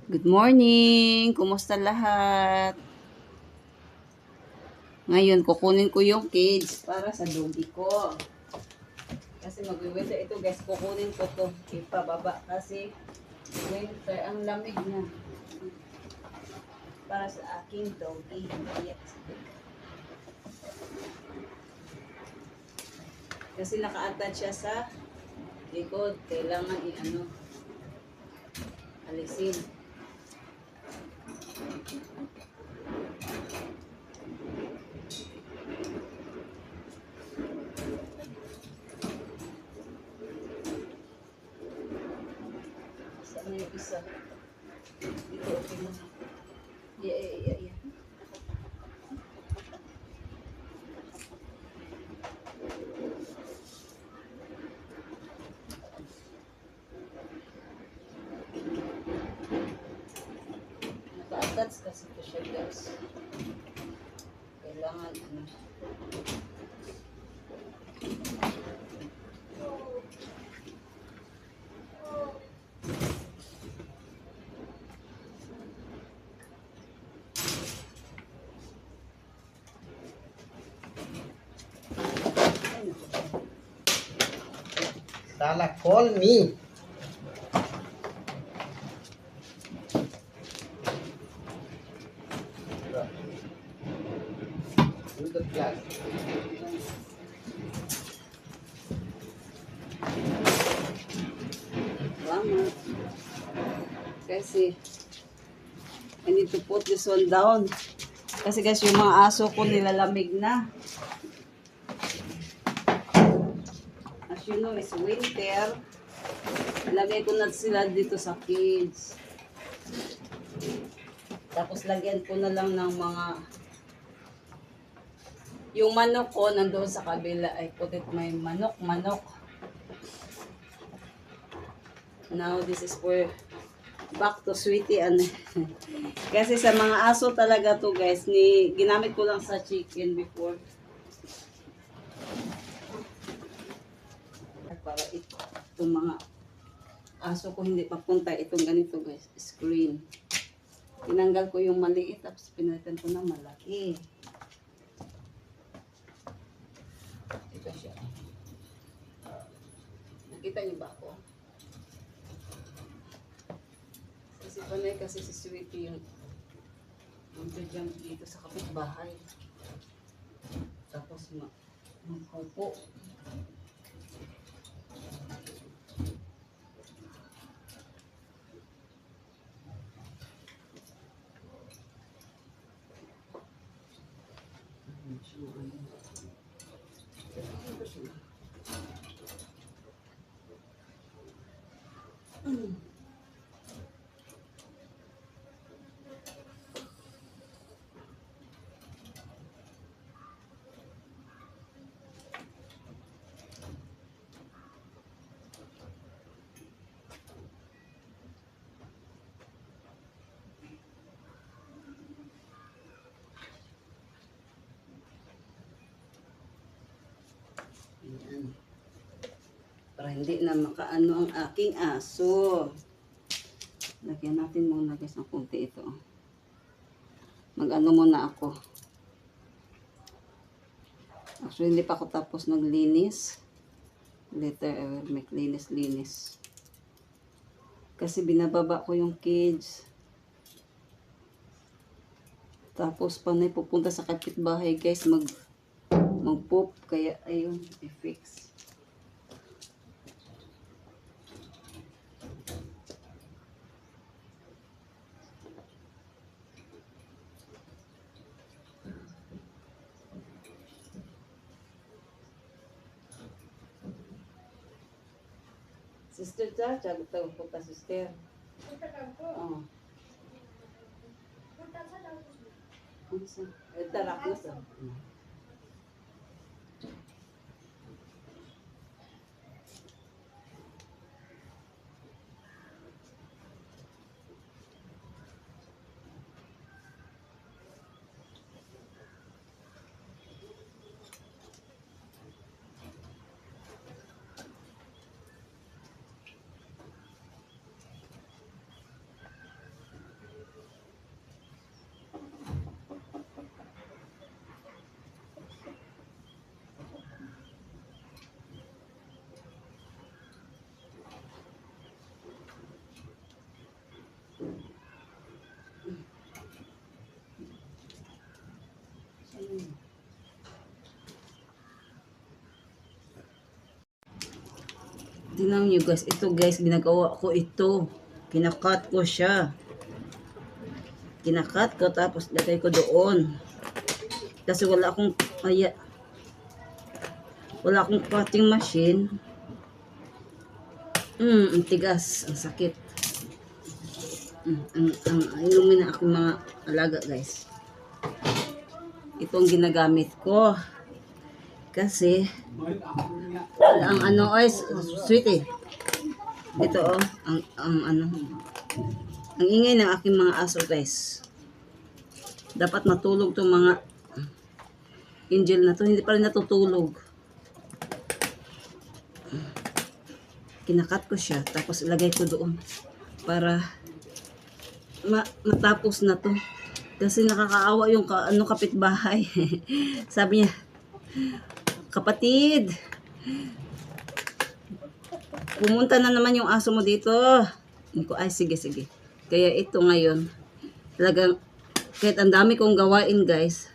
Good morning! Kumusta lahat? Ngayon, kukunin ko yung cage para sa doggy ko. Kasi magwiwinter ito guys, kukunin ko to ipababa kasi winter, ang lamig na. Para sa aking doggy. Yes. Kasi naka-attach siya sa likod. Kailangan alisin. Saan na yung isa? Dito, okay mo. Yeah. Naka-attach kasi ito siya guys. Kailangan Sala, call me. Do the class. Salamat. Kasi, I need to put this one down. Kasi guys, yung mga aso ko nilalamig na. As you know, it's winter. Lagay ko na sila dito sa cage. Tapos lagyan ko na lang ng mga... Yung manok ko nandoon sa kabila. I put it my manok. Now, this is for back to Sweetie. Kasi sa mga aso talaga to guys, ginamit ko lang sa chicken before. Para itong mga aso ko hindi papunta itong ganito guys, screen. Tinanggal ko yung maliit tapos pinalitan ko ng malaki. Ito siya. Nakita niyo ba ako? Kasi panay kasi si Sweetie yung dyan dito sa kapitbahay. Tapos magkupo. Ayan. Para hindi na makaano ang aking aso. Lagyan natin muna guys ng kunti ito. Mag-ano muna ako. Actually, hindi pa ako tapos naglinis. Later, I will make linis. Kasi binababa ko yung cage. Tapos, panay pupunta sa kapitbahay guys, mag-poop. Kaya, ayun, i-fix. Sister Chacha, tawag po ta sister. Oo. Tarak na sa. Tingnan nyo guys, ito guys, ginagawa ko ito. Kinakat ko siya. Kinakat ko tapos lagay ko doon. Kasi wala akong, wala akong cutting machine. Ang tigas, ang sakit. Ang inumin na akong mga alaga guys. Ito ang ginagamit ko. Kasi, ang ano ay sweet eh. Ito oh, ang ang ingay ng aking mga aso guys. Dapat matulog tong mga angel na to, hindi pa rin natutulog. Kinakat ko siya, tapos ilagay ko doon para matapos na to. Kasi nakakaawa yung kapitbahay. Sabi niya, kapatid, pumunta na naman yung aso mo dito. Ay, sige. Kaya ito ngayon, talagang, kahit ang dami kong gawain guys,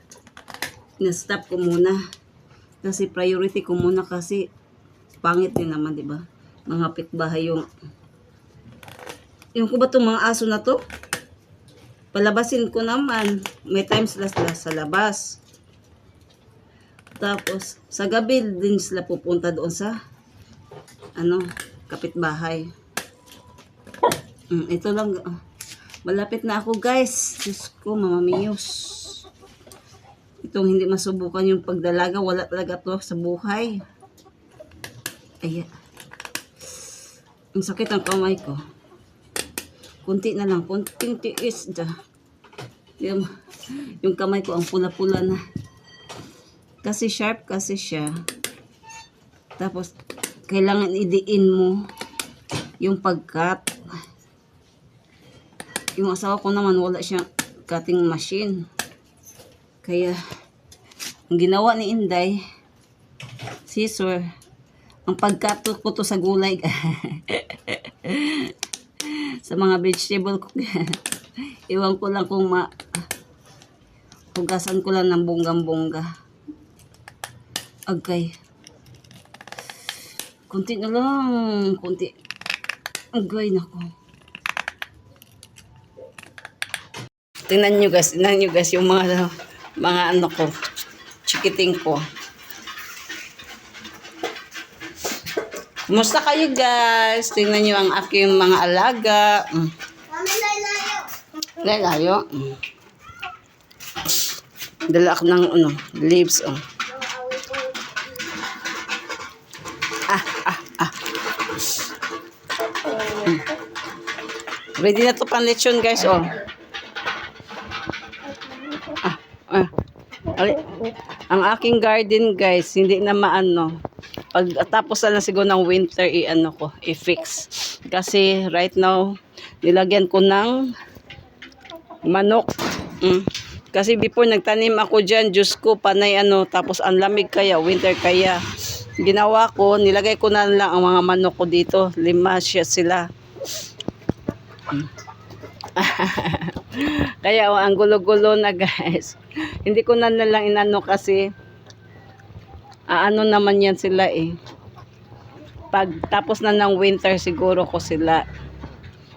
na-stop ko muna. Kasi priority ko muna kasi pangit din naman, di ba? Mga kapitbahay yung ko ba itong mga aso na to? Palabasin ko naman. May times sila sa labas. Tapos, sa gabi din sila pupunta doon sa kapitbahay. Ito lang. Malapit na ako guys. Diyos ko, mamamiyos. Itong hindi masubukan yung pagdalaga. Wala talaga to sa buhay. Ayan. Ang sakit ang kamay ko. Kunti na lang. Kunting tiis. Yung kamay ko ang pula-pula na. Kasi sharp kasi siya. Tapos, kailangan idiin mo yung pagkat. Yung asawa ko naman, wala siyang cutting machine. Kaya, ang ginawa ni Inday, scissor, ang pagkat ko to sa gulay. Sa mga vegetable ko. Iwan ko lang kung hugasan ko lang ng bonggang-bongga. Agay. Kunti na lang. Kunti. Agay, nako. Tingnan nyo guys yung mga ano ko. Chikiting ko. Kumusta kayo guys? Tingnan nyo ang aking mga alaga. Mami, layo. Layo. Dala ako ng leaves. Ready na to pang lechon guys. Ang aking garden guys, hindi na maano. Pag tapos na siguro ng winter, i-fix. Kasi right now, nilagyan ko ng manok. Kasi before nagtanim ako dyan, Diyos ko, panay tapos ang lamig kaya, winter kaya. Ginawa ko, nilagay ko na lang ang mga manok ko dito. 5 siya sila. Kaya ang gulo-gulo na guys. Hindi ko na lang inano kasi naman yan sila eh. Pag tapos na ng winter siguro ko sila.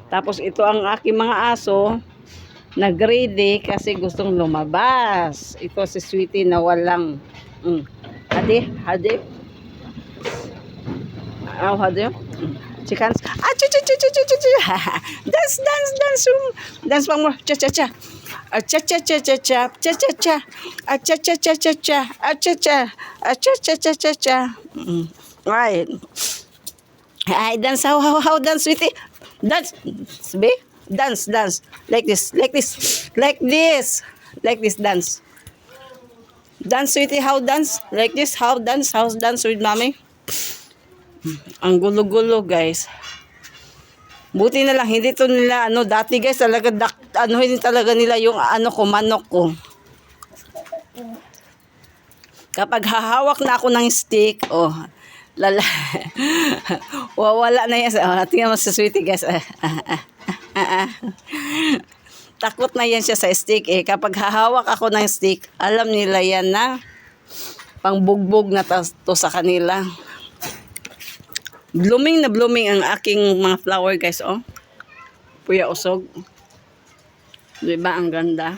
Tapos ito ang aking mga aso nag-ready kasi gustong lumabas. Ito si Sweetie na walang hadi. Hadi. Chickens. Dance. Dance one more. Cha-cha-cha. Cha-cha-cha-cha-cha. Cha-cha-cha. Cha-cha-cha-cha-cha. Cha-cha-cha-cha-cha. Right. Ay, dance. How dance, Sweetie? Dance. Be? Dance. Like this. Dance. Dance, Sweetie. How dance? Like this. How dance with mommy? Ang gulo-gulo guys. Buti na lang hindi to nila dati guys talaga hindi talaga nila yung manok ko. Kapag hahawak na ako ng stick, wala na yan. Tingnan mo sa Sweetie guys. Takot na yan siya sa stick eh. Kapag hahawak ako ng stick, alam nila yan na pangbugbog na to sa kanila. Blooming na blooming ang aking mga flower guys, oh. Puya usog. Diba ang ganda?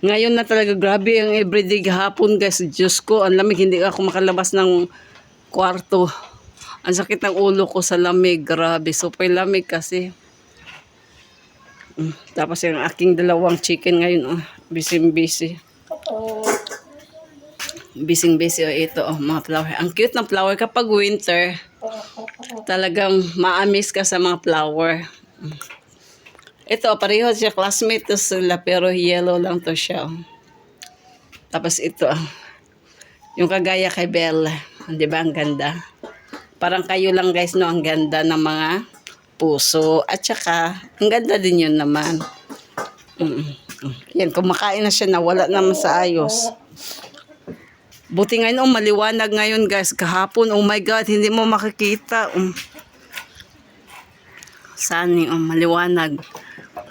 Ngayon na talaga grabe ang everyday hapon guys. Diyos ko, ang lamig. Hindi ako makalabas ng kwarto. Ang sakit ng ulo ko sa lamig. Grabe, super lamig kasi. Tapos yung aking dalawang chicken ngayon, oh. Busy. Busy oh, ito oh, mga flower. Ang cute ng flower kapag winter. Talagang maamis ka sa mga flower. Ito, pareho siya classmate to sila pero yellow lang to siya. Oh. Tapos ito, yung kagaya kay Bella. Di ba ang ganda? Parang kayo lang guys, no? Ang ganda ng mga puso. At saka, ang ganda din yun naman. Yan, kumakain na siya na wala naman sa ayos. Buti ngayon, oh, maliwanag ngayon guys. Kahapon, oh my God, hindi mo makikita. Sani, oh, maliwanag.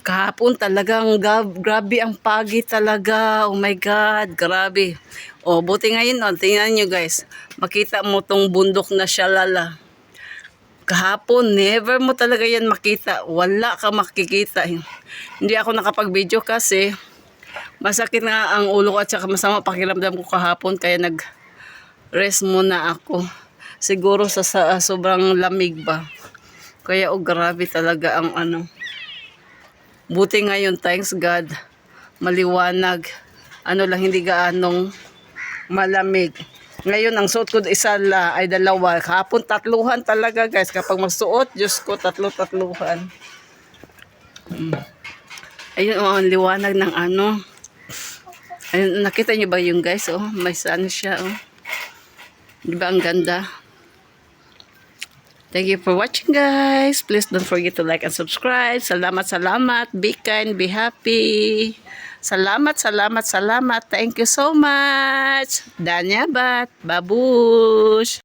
Kahapon talagang grabe ang pagi talaga. Oh my God, grabe. Oh, buti ngayon, oh, tingnan nyo guys. Makita mo tong bundok na Shalala. Kahapon, never mo talaga yan makita. Wala ka makikita. Hindi ako nakapag-video kasi masakit nga ang ulo ko at saka masama pakiramdam ko kahapon kaya nag-rest muna ako. Siguro sa sobrang lamig ba. Kaya grabe talaga ang ano. Buti ngayon, thanks God, maliwanag. Ano lang, hindi gaanong malamig. Ngayon, ang suot ko isa ay dalawa. Kahapon, tatluhan talaga guys. Kapag magsuot, Diyos ko, tatluhan. Ayun, oh, ang liwanag ng ano. Ayun, nakita niyo ba yung guys? Oh, may sun siya. Oh. Di ba ang ganda? Thank you for watching guys. Please don't forget to like and subscribe. Salamat. Be kind, be happy. Salamat. Thank you so much. Danyabat. Babush.